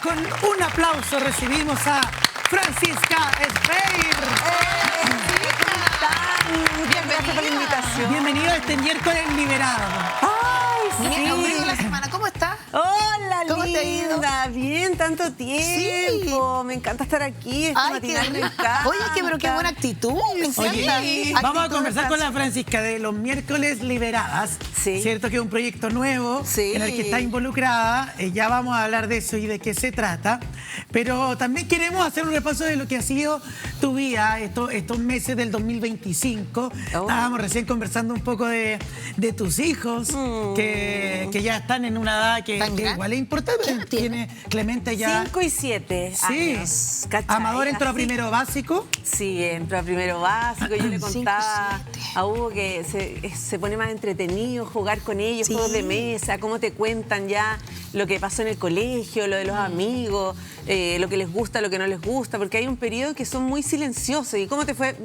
con un aplauso recibimos a Francisca Speir. Muchas gracias por la invitación. Bienvenido a este miércoles liberado. Ay, sí. Ombligo de la semana, ¿cómo estás? Hola, ¿Cómo linda. te ha ido? Bien, tanto tiempo. Me encanta estar aquí. Ay, qué rico. Oye, pero qué buena actitud. Me encanta. Oye, vamos a conversar con la Francisca de los miércoles liberadas. Sí. Cierto que es un proyecto nuevo Sí. en el que está involucrada. Ya vamos a hablar de eso y de qué se trata. Pero también queremos hacer un repaso de lo que ha sido tu vida estos meses del 2025. Estábamos recién conversando un poco de tus hijos, que ya están en una edad que igual es importante. Tiene Clemente ya 5 y 7 Sí. años. ¿Cachai? Amador entró a Así. primero básico. Sí, entró a primero básico. Yo le 5, contaba 7. a Hugo que se pone más entretenido jugar con ellos, Sí. juegos de mesa, cómo te cuentan ya lo que pasó en el colegio, lo de los amigos, lo que les gusta, lo que no les gusta, porque hay un periodo que son muy silenciosos. ¿Y cómo te fue?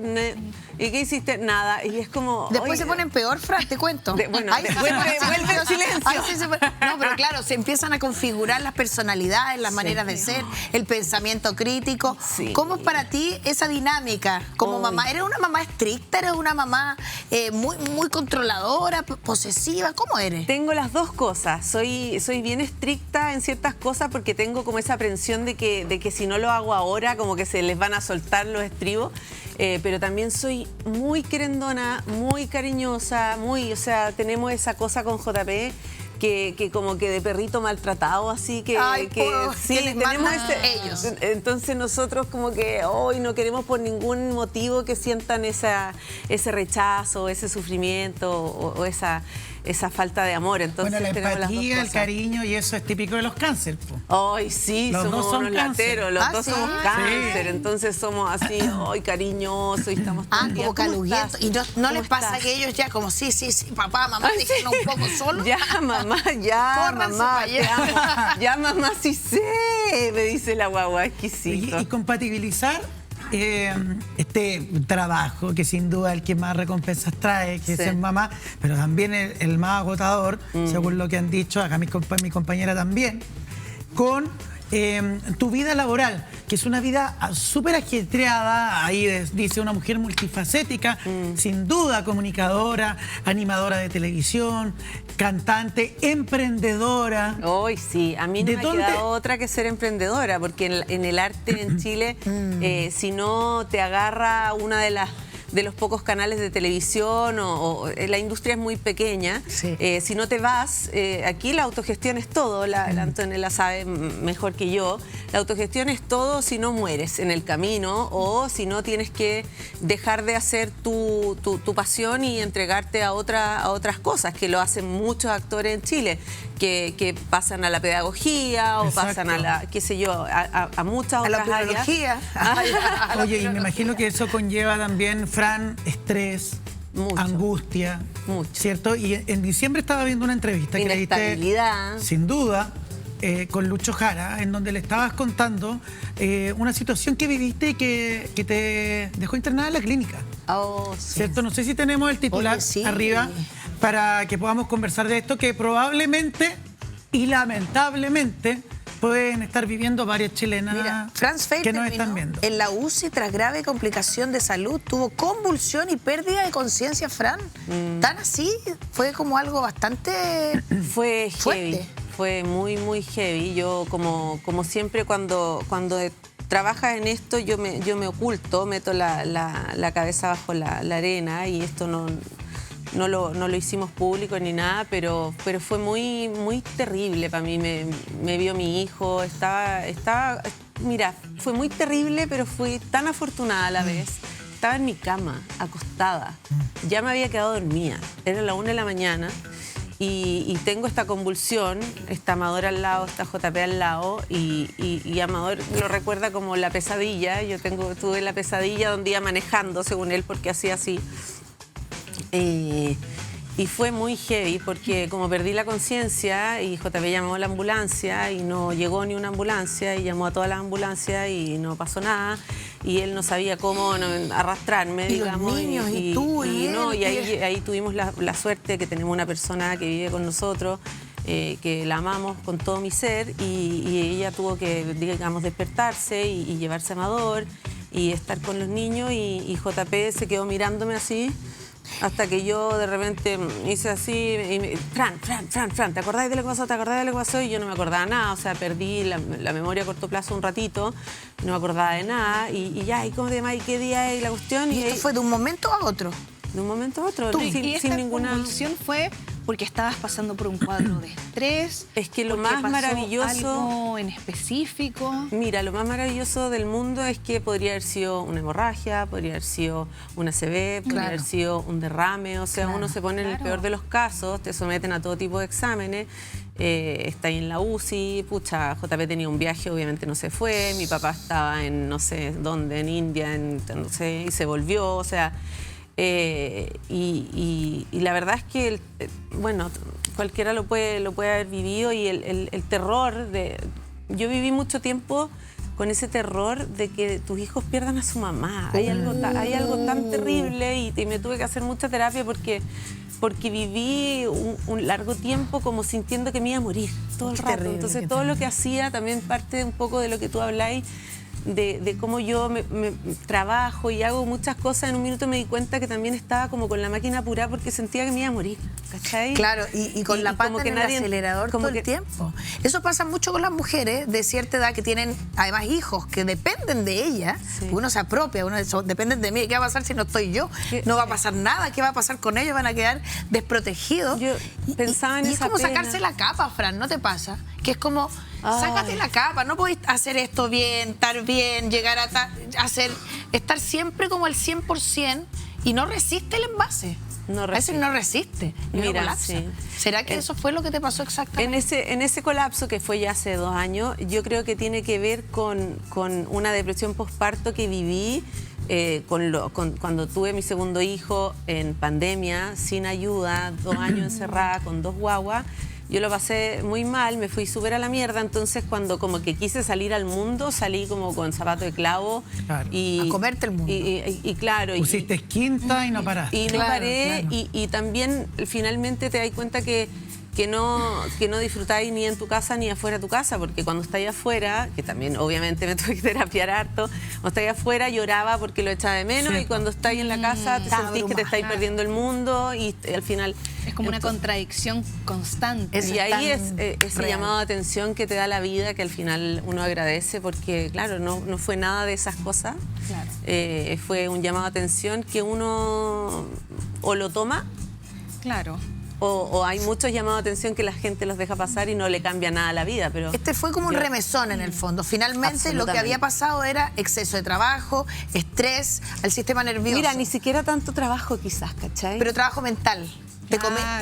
¿Y qué hiciste? Nada. Y es como... Después oye, se ponen peor, Fran, te cuento. bueno, Ahí sí se vuelve ponen el silenciosos. silencio. Ahí sí no, pero claro, se empiezan a configurar las personalidades, las maneras de ser, el pensamiento crítico. Sí. ¿Cómo es para ti esa dinámica como mamá? ¿Eres una mamá estricta? ¿Eres una mamá muy controladora, posesiva? ¿Cómo eres? Tengo las dos cosas. Soy bien estricta en ciertas cosas porque tengo como esa aprensión de que si no lo hago ahora, como que se les van a soltar los estribos. Pero también soy muy querendona, muy cariñosa, o sea, tenemos esa cosa con JP que como que de perrito maltratado, así que... Ay, sí, que les tenemos mandan ellos. Entonces nosotros como que hoy no queremos por ningún motivo que sientan ese rechazo, ese sufrimiento o esa falta de amor. Entonces Bueno, la tenemos las dos empatía, el cosas. cariño, y eso es típico de los cánceres. Ay, sí, Los somos dos son unos cáncer. lateros, los Ah, dos sí. somos cáncer, Sí. entonces somos así, ay, cariñosos y estamos todo el día, Como ¿cómo caluguetos. estás? Y no ¿Cómo les pasa estás? que ellos ya como, sí, papá, mamá, Ay, déjenos un poco solos. Ya, mamá, ya, Córranse mamá, pa' allá. te amo. Ya, mamá, sí sé, me dice la guagua, exquisito. Y compatibilizar este trabajo, que sin duda el que más recompensas trae, que es Sí. ser mamá, pero también el más agotador, según lo que han dicho acá mi compañera también, con tu vida laboral, que es una vida súper ajetreada. Ahí dice una mujer multifacética, sin duda comunicadora, animadora de televisión, cantante, emprendedora. Hoy sí, a mí no ¿De me ha dónde? quedado otra que ser emprendedora, porque en el arte en Chile, si no te agarra una de los pocos canales de televisión o la industria es muy pequeña, Sí. si no te vas, aquí la autogestión es todo, la Antonella sabe mejor que yo, la autogestión es todo si no mueres en el camino o si no tienes que dejar de hacer tu pasión y entregarte a otras cosas, que lo hacen muchos actores en Chile, que pasan a la pedagogía o Exacto. pasan a la, qué sé yo, a muchas A la otras áreas. biología. Oye, y me imagino que eso conlleva también, Fran, estrés, Mucho. angustia, Mucho. ¿cierto? Y en diciembre estaba viendo una entrevista que le diste, Inestabilidad. sin duda, con Lucho Jara, en donde le estabas contando una situación que viviste y que te dejó internada en la clínica, Oh, sí. ¿cierto? No sé si tenemos el titular Oye, sí. arriba para que podamos conversar de esto, que probablemente y lamentablemente pueden estar viviendo varias chilenas Mira, Franz Fey que nos terminó están viendo. en la UCI tras grave complicación de salud. Tuvo convulsión y pérdida de conciencia, Fran. Tan así, fue como algo bastante... Fue Fuerte. heavy, fue muy, muy heavy. Yo, como siempre, cuando trabajas en esto, yo me oculto, meto la cabeza bajo la arena y esto no lo hicimos público ni nada, pero fue muy, muy terrible para mí. Me vio mi hijo, mira, fue muy terrible, pero fui tan afortunada a la vez. Estaba en mi cama, acostada. Ya me había quedado dormida. Era la 1 de la mañana. Y tengo esta convulsión, está Amador al lado, está JP al lado, y Amador lo recuerda como la pesadilla. Yo tuve la pesadilla donde iba manejando, según él, porque hacía así. Y fue muy heavy porque como perdí la conciencia y JP llamó a la ambulancia y no llegó ni una ambulancia y llamó a toda la ambulancia y no pasó nada y él no sabía cómo arrastrarme, Y los digamos. niños, y tú, y él, ahí tuvimos la suerte de que tenemos una persona que vive con nosotros que la amamos con todo mi ser y ella tuvo que, digamos, despertarse y llevarse a Amador y estar con los niños y JP se quedó mirándome así hasta que yo de repente hice así y Fran, ¿te acordás de lo que pasó? ¿Te acordás de lo que pasó? Y yo no me acordaba nada, o sea, perdí la memoria a corto plazo un ratito, no me acordaba de nada y ya, ¿y cómo te llamas? ¿Y qué día es la cuestión? ¿Y esto fue de un momento a otro? De un momento a otro, ¿Y esta sin ninguna... convulsión fue porque estabas pasando por un cuadro de estrés? Es que lo porque más pasó maravilloso... algo en específico? Mira, lo más maravilloso del mundo es que podría haber sido una hemorragia, podría haber sido una ACV, podría haber sido un derrame, o sea, uno se pone en el peor de los casos, te someten a todo tipo de exámenes, está ahí en la UCI, pucha, JP tenía un viaje, obviamente no se fue, mi papá estaba en no sé dónde, en India, no sé, y se volvió, o sea... y la verdad es que, bueno, cualquiera lo puede haber vivido y el terror de... Yo viví mucho tiempo con ese terror de que tus hijos pierdan a su mamá. Hay algo tan terrible y me tuve que hacer mucha terapia porque viví un largo tiempo como sintiendo que me iba a morir todo el rato. Terrible, Entonces todo lo que hacía también parte un poco de lo que tú habláis, de cómo yo me trabajo y hago muchas cosas. En un minuto me di cuenta que también estaba como con la máquina apurada porque sentía que me iba a morir, ¿cachai? Claro, y con la pata como que en el acelerador todo el tiempo. Eso pasa mucho con las mujeres de cierta edad que tienen además hijos que dependen de ella. Sí. Uno se apropia, dependen de mí. ¿Qué va a pasar si no estoy yo? No va a pasar nada. ¿Qué va a pasar con ellos? Van a quedar desprotegidos. Yo pensaba en y es esa como pena. sacarse la capa, Fran, ¿no te pasa? Que es como, sácate la capa, no podés hacer esto bien, estar bien, llegar a estar siempre como al 100% y no resiste el envase. No A veces no resiste y Mira, no colapsa. sí. ¿Será que eso fue lo que te pasó exactamente? En ese colapso que fue ya hace 2 años, yo creo que tiene que ver con una depresión postparto que viví cuando tuve mi segundo hijo en pandemia, sin ayuda, 2 años encerrada con 2 guaguas. Yo lo pasé muy mal, me fui súper a la mierda, entonces cuando como que quise salir al mundo, salí como con zapato de clavo. Claro. A comerte el mundo. Y claro. Pusiste quinta y no paraste. Y no Claro, paré, claro. y también finalmente te das cuenta que no disfrutáis ni en tu casa ni afuera de tu casa, porque cuando estáis afuera, que también obviamente me tuve que terapiar harto, cuando estáis afuera lloraba porque lo echaba de menos, Sí. y cuando estáis en la casa te sentís que te estáis perdiendo el mundo y al final... Es como una Entonces, contradicción constante. Eso y es ahí tan ese real. llamado de atención que te da la vida, que al final uno agradece, porque claro, no fue nada de esas cosas. Claro. Fue un llamado de atención que uno o lo toma, Claro. o hay muchos llamados de atención que la gente los deja pasar y no le cambia nada a la vida. Pero Este fue como un remesón en el fondo. Finalmente lo que Absolutamente. había pasado era exceso de trabajo, estrés, al sistema nervioso. mira, ni siquiera tanto trabajo quizás, ¿cachai? Pero trabajo mental. Te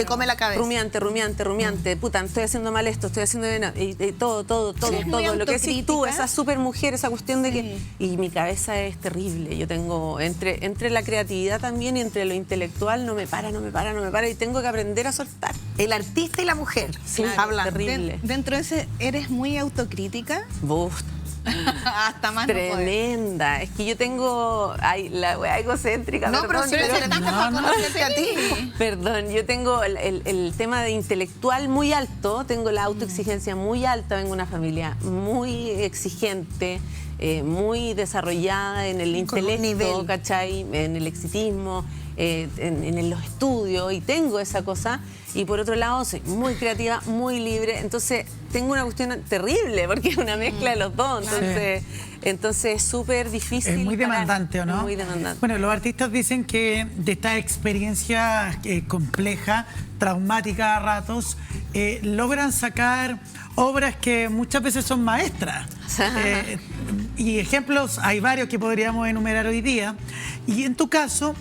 come la cabeza. Rumiante, puta, estoy haciendo mal esto, estoy haciendo bien, y todo, Eres muy lo que decís tú, autocrítica. esa super mujer, esa cuestión de que... Y mi cabeza es terrible, yo tengo, entre la creatividad también y entre lo intelectual, no me para, y tengo que aprender a soltar. El artista y la mujer. Claro, hablando. terrible. Dentro de ese, ¿eres muy autocrítica? Uf, Hasta más no poder. tremenda, es que yo tengo, ay, la wea egocéntrica, No, pero perdón, si eres artista para conocerte a ti. Perdón, yo tengo el tema de intelectual muy alto, tengo la autoexigencia muy alta, vengo de una familia muy exigente, muy desarrollada en el Con un intelecto, nivel. ¿cachai? En el exitismo, en los estudios, y tengo esa cosa. Y por otro lado, soy muy creativa, muy libre. Entonces, tengo una cuestión terrible, porque es una mezcla de los dos. Entonces es súper difícil. Es muy parar. demandante, ¿o no? Es muy demandante. Bueno, los artistas dicen que de esta experiencia compleja, traumática a ratos, logran sacar obras que muchas veces son maestras. Y ejemplos hay varios que podríamos enumerar hoy día. Y en tu caso,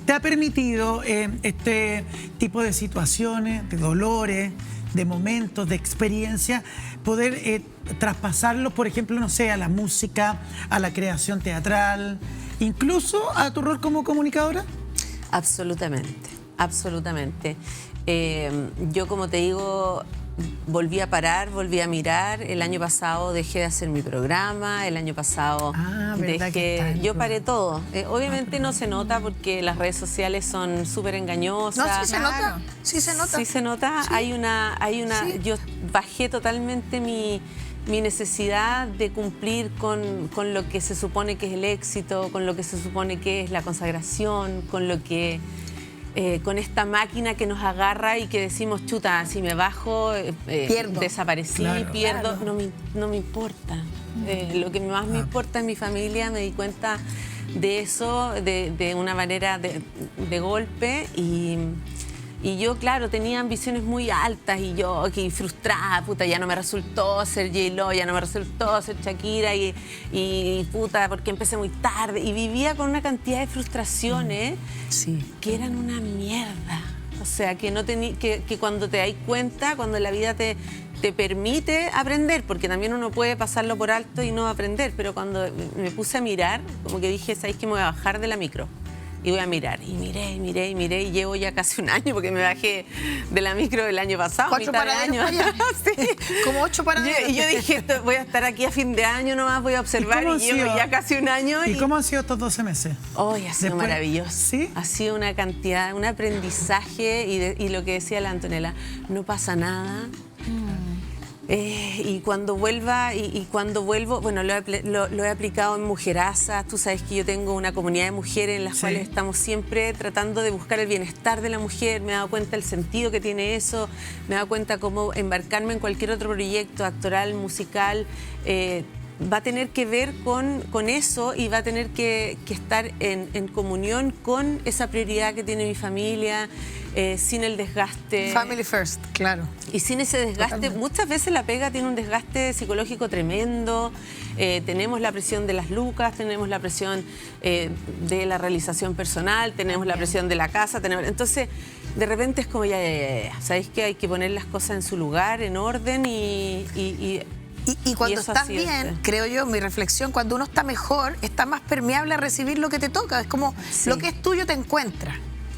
¿te ha permitido este tipo de situaciones, de dolores, de momentos, de experiencia, poder traspasarlos, por ejemplo, no sé, a la música, a la creación teatral, incluso a tu rol como comunicadora? Absolutamente, absolutamente. Yo, como te digo, volví a parar, volví a mirar. El año pasado dejé de hacer mi programa, el año pasado verdad que está en yo el paré todo. Obviamente no se nota porque las redes sociales son súper engañosas. No, sí se nota. Sí se nota. Sí se nota. Sí. Hay una Sí. yo bajé totalmente mi necesidad de cumplir con lo que se supone que es el éxito, con lo que se supone que es la consagración, con lo que con esta máquina que nos agarra y que decimos, chuta, si me bajo, Pierdo. desaparecí, Claro. pierdo, Claro. no me importa. Lo que más me importa es mi familia, me di cuenta de eso de una manera de golpe y yo, claro, tenía ambiciones muy altas y yo, que frustrada, puta, ya no me resultó ser J-Lo, ya no me resultó ser Shakira y puta, porque empecé muy tarde y vivía con una cantidad de frustraciones Sí. que eran una mierda. O sea, que no que cuando te das cuenta, cuando la vida te permite aprender, porque también uno puede pasarlo por alto y no aprender, pero cuando me puse a mirar, como que dije, ¿sabéis que me voy a bajar de la micro? Y voy a mirar, y miré, y llevo ya casi un año, porque me bajé de la micro del año pasado, 4 mitad de año. paraderos para allá. Sí. Como 8 paraderos. Y yo dije, voy a estar aquí a fin de año nomás, voy a observar, cómo y ha llevo sido? ya casi un año. ¿Y cómo han sido estos 12 meses? Hoy ha sido Después- maravilloso. ¿Sí? Ha sido una cantidad, un aprendizaje y lo que decía la Antonella, no pasa nada. Y cuando vuelva y cuando vuelvo, bueno, lo he aplicado en Mujerazas. Tú sabes que yo tengo una comunidad de mujeres en las Sí. cuales estamos siempre tratando de buscar el bienestar de la mujer. Me he dado cuenta el sentido que tiene eso, me he dado cuenta cómo embarcarme en cualquier otro proyecto actoral, musical, va a tener que ver con eso y va a tener que estar en comunión con esa prioridad que tiene mi familia, sin el desgaste. Family first, claro. Y sin ese desgaste, Totalmente. muchas veces la pega tiene un desgaste psicológico tremendo. Tenemos la presión de las lucas, tenemos la presión de la realización personal, tenemos la presión de la casa. Entonces, de repente es como ya. ¿Sabéis que hay que poner las cosas en su lugar, en orden Y cuando eso estás ha sido bien, este. creo yo, mi reflexión, cuando uno está mejor, está más permeable a recibir lo que te toca. Es como Sí. lo que es tuyo te encuentra.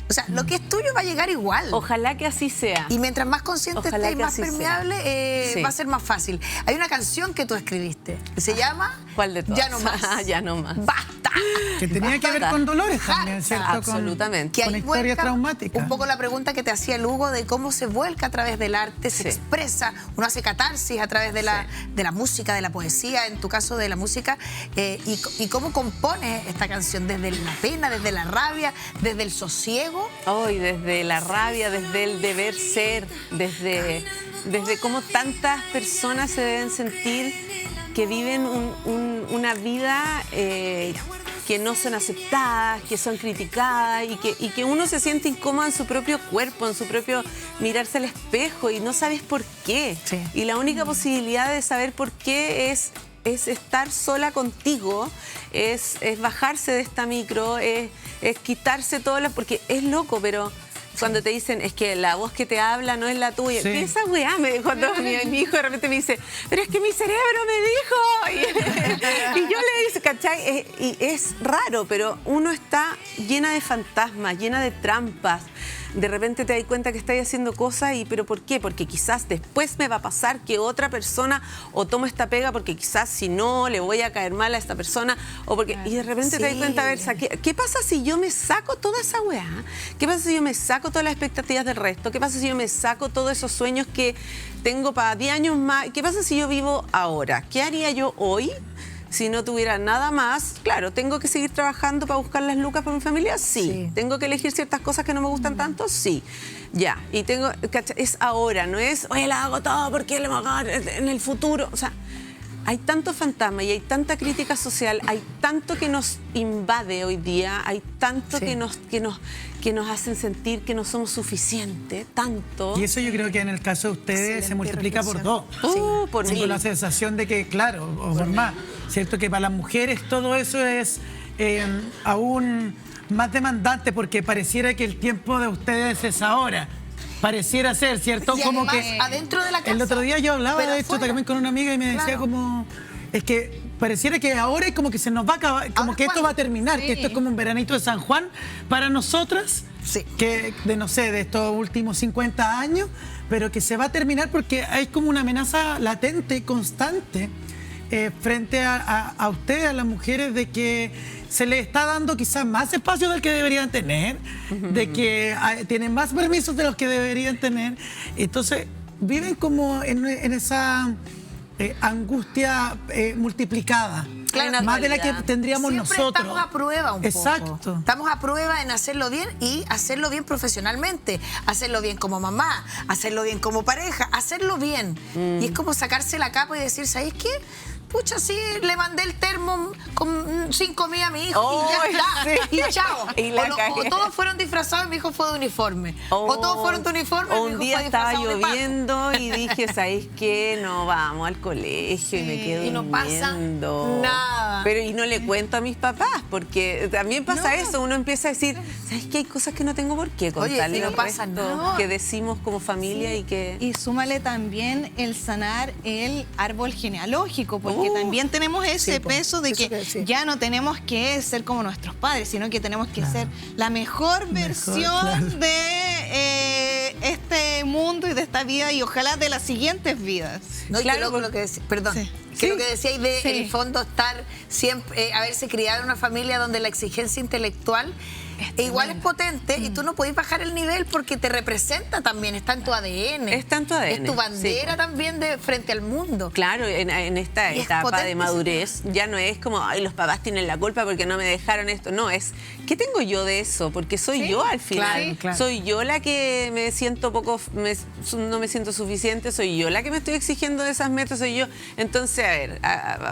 O sea, lo que es tuyo va a llegar igual. Ojalá que así sea. Y mientras más consciente Ojalá estés y que más así sea. permeable, Sí. va a ser más fácil. Hay una canción que tú escribiste, que se llama ¿Cuál de todas? Ya no más. Ya no más. ¡Basta! Que tenía que ver Basta. con dolores también, Harta. ¿cierto? Absolutamente. Que Con ahí historias vuelca traumáticas. un poco la pregunta que te hacía Lugo de cómo se vuelca a través del arte, se Sí. expresa, uno hace catarsis a través de la, Sí. de la música, de la poesía, en tu caso de la música, y cómo compones esta canción, desde la pena, desde la rabia, desde el sosiego. Hoy, desde la rabia, desde el deber ser, desde cómo tantas personas se deben sentir que viven una vida que no son aceptadas, que son criticadas y que uno se siente incómodo en su propio cuerpo, en su propio mirarse al espejo y no sabes por qué. Sí. Y la única posibilidad de saber por qué es estar sola contigo, es bajarse de esta micro, es quitarse todo lo... Porque es loco, pero cuando te dicen, es que la voz que te habla no es la tuya. Sí. Esa weá, cuando mi hijo de repente me dice, pero es que mi cerebro me dijo. Y yo le digo, ¿cachai? Y es raro, pero uno está llena de fantasmas, llena de trampas. De repente te das cuenta que estás haciendo cosas ¿pero por qué? Porque quizás después me va a pasar que otra persona o tomo esta pega porque quizás si no le voy a caer mal a esta persona o porque y de repente te das Sí. cuenta, a ver, ¿qué pasa si yo me saco toda esa weá? ¿Qué pasa si yo me saco todas las expectativas del resto? ¿Qué pasa si yo me saco todos esos sueños que tengo para 10 años más? ¿Qué pasa si yo vivo ahora? ¿Qué haría yo hoy? Si no tuviera nada más, claro, ¿tengo que seguir trabajando para buscar las lucas para mi familia? Sí. Sí. ¿Tengo que elegir ciertas cosas que no me gustan tanto? Sí. Ya. Y tengo, ¿cachai? Es ahora, no es, oye, la hago todo porque lo hago en el futuro. O sea, hay tanto fantasma y hay tanta crítica social, hay tanto que nos invade hoy día, hay tanto Sí. que nos hacen sentir que no somos suficientes, tanto. Y eso yo creo que en el caso de ustedes se Excelente multiplica por reflexión. dos. Por Tengo mil. la sensación de que, claro, o por más, ¿cierto? Que para las mujeres todo eso es aún más demandante porque pareciera que el tiempo de ustedes es ahora. Pareciera ser, ¿cierto? Y Como además, que adentro de la casa. el otro día yo hablaba pero de esto afuera. también con una amiga y me decía Claro. como... Es que pareciera que ahora es como que se nos va a acabar, como que esto va a terminar, que esto es como un veranito de San Juan para nosotras, Sí. que de no sé, de estos últimos 50 años, pero que se va a terminar porque hay como una amenaza latente, constante, frente a ustedes, a las mujeres, de que se les está dando quizás más espacio del que deberían tener, de que tienen más permisos de los que deberían tener. Entonces, viven como en esa angustia multiplicada. Claro, Más de la que actualidad. tendríamos Siempre nosotros. estamos a prueba un Exacto. poco. Estamos a prueba en hacerlo bien y hacerlo bien profesionalmente, hacerlo bien como mamá, hacerlo bien como pareja, hacerlo bien. Y es como sacarse la capa y decir, ¿sabes qué? Pucha, sí, le mandé el termo sin comida a mi hijo Oh, y ya está. sí. Y chao. Y la o cagué. todos fueron disfrazados y mi hijo fue de uniforme. O todos fueron de uniforme y mi Un hijo día fue estaba disfrazado de Paco. lloviendo y dije, ¿sabéis qué? No vamos al colegio y me quedo y no pasa durmiendo. nada. Pero y no le cuento a mis papás, porque también pasa eso. Uno empieza a decir, ¿sabes qué? Hay cosas que no tengo por qué contarle y no al pasa resto, nada. que decimos como familia y que... Y súmale también el sanar el árbol genealógico, porque también tenemos ese peso de que ya no tenemos que ser como nuestros padres, sino que tenemos que ser la mejor versión de este mundo y de esta vida y ojalá de las siguientes vidas. No, y Claro, que lo que perdón. Sí. Que lo que decíais de, Sí. en el fondo, estar siempre, haberse criado en una familia donde la exigencia intelectual igual es potente y tú no podés bajar el nivel porque te representa también, está en tu ADN. Está en tu ADN, Es tu bandera sí. también de frente al mundo. Claro, en esta Y es etapa potente de ese madurez ya no es como, ay, los papás tienen la culpa porque no me dejaron esto. No, es, ¿qué tengo yo de eso? Porque soy yo al final. claro, claro. Soy yo la que me siento no me siento suficiente, soy yo la que me estoy exigiendo de esas metas, soy yo. Entonces, a ver,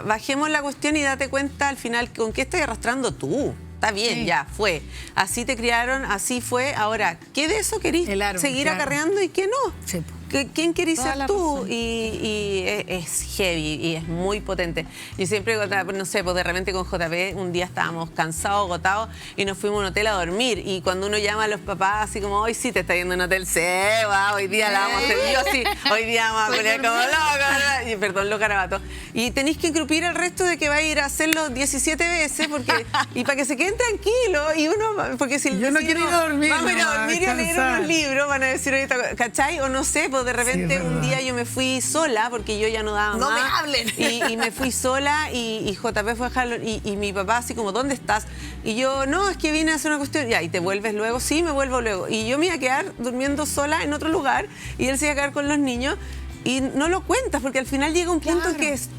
bajemos la cuestión y date cuenta al final con qué estás arrastrando tú. Está bien, ya, fue. Así te criaron, así fue. Ahora, ¿qué de eso querís El árbol, seguir claro. acarreando y qué no? Sí, po. ¿Quién querís Toda ser la tú? razón. Y es heavy y es muy potente. Yo siempre, no sé, pues de repente con JP un día estábamos cansados, agotados y nos fuimos a un hotel a dormir. Y cuando uno llama a los papás así como, hoy sí te está yendo a un hotel, sí, va, hoy día la vamos a hacer yo sí, hoy día vamos a pelear como locos, y perdón, los carabatos. Y tenéis que engrupir al resto de que va a ir a hacerlo 17 veces porque y para que se queden tranquilos y uno, porque si Yo no quiero ir a dormir, vamos a ir a no, dormir y a leer descansar. unos libros, van a decir ahorita, ¿cachai? O no sé, pues de repente es un verdad. día yo me fui sola porque yo ya no daba No más. me hablen. Y me fui sola y JP fue a dejarlo y mi papá así como, ¿dónde estás? Y yo, no, es que vine a hacer una cuestión. Ya, ¿y te vuelves luego? Sí, me vuelvo luego. Y yo me iba a quedar durmiendo sola en otro lugar y él se iba a quedar con los niños y no lo cuentas porque al final llega un punto en que es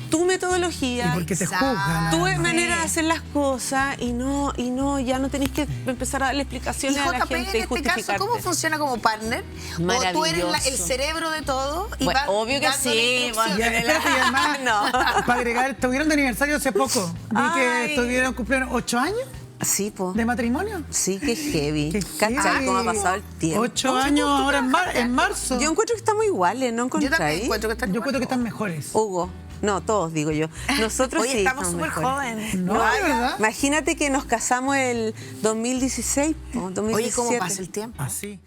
tu metodología. Y porque te Exacto. juzgan. Tu además. manera de hacer las cosas y no, ya no tenés que empezar a darle Y explicaciones a la JP, gente en y este justificarte. caso, ¿cómo funciona como partner? ¿O tú eres el Maravilloso. cerebro de todo? Y Bueno, vas obvio que dándole sí, instrucciones? Y espérate, y además, No. para agregar, estuvieron de aniversario hace poco. Vi que Ay. cumplieron 8 años Sí, po. de matrimonio. Sí, qué heavy. Qué ¿Cachai heavy. cómo ha pasado el tiempo? 8 años ahora en marzo. Yo encuentro que estamos iguales, ¿no Yo también encontráis? encuentro que están Yo creo que están mejores. Hugo. No, todos digo yo. Nosotros Oye, sí estamos súper mejores. jóvenes. No, de verdad. Imagínate que nos casamos el 2016 o 2017. Oye, ¿cómo pasa el tiempo? Así.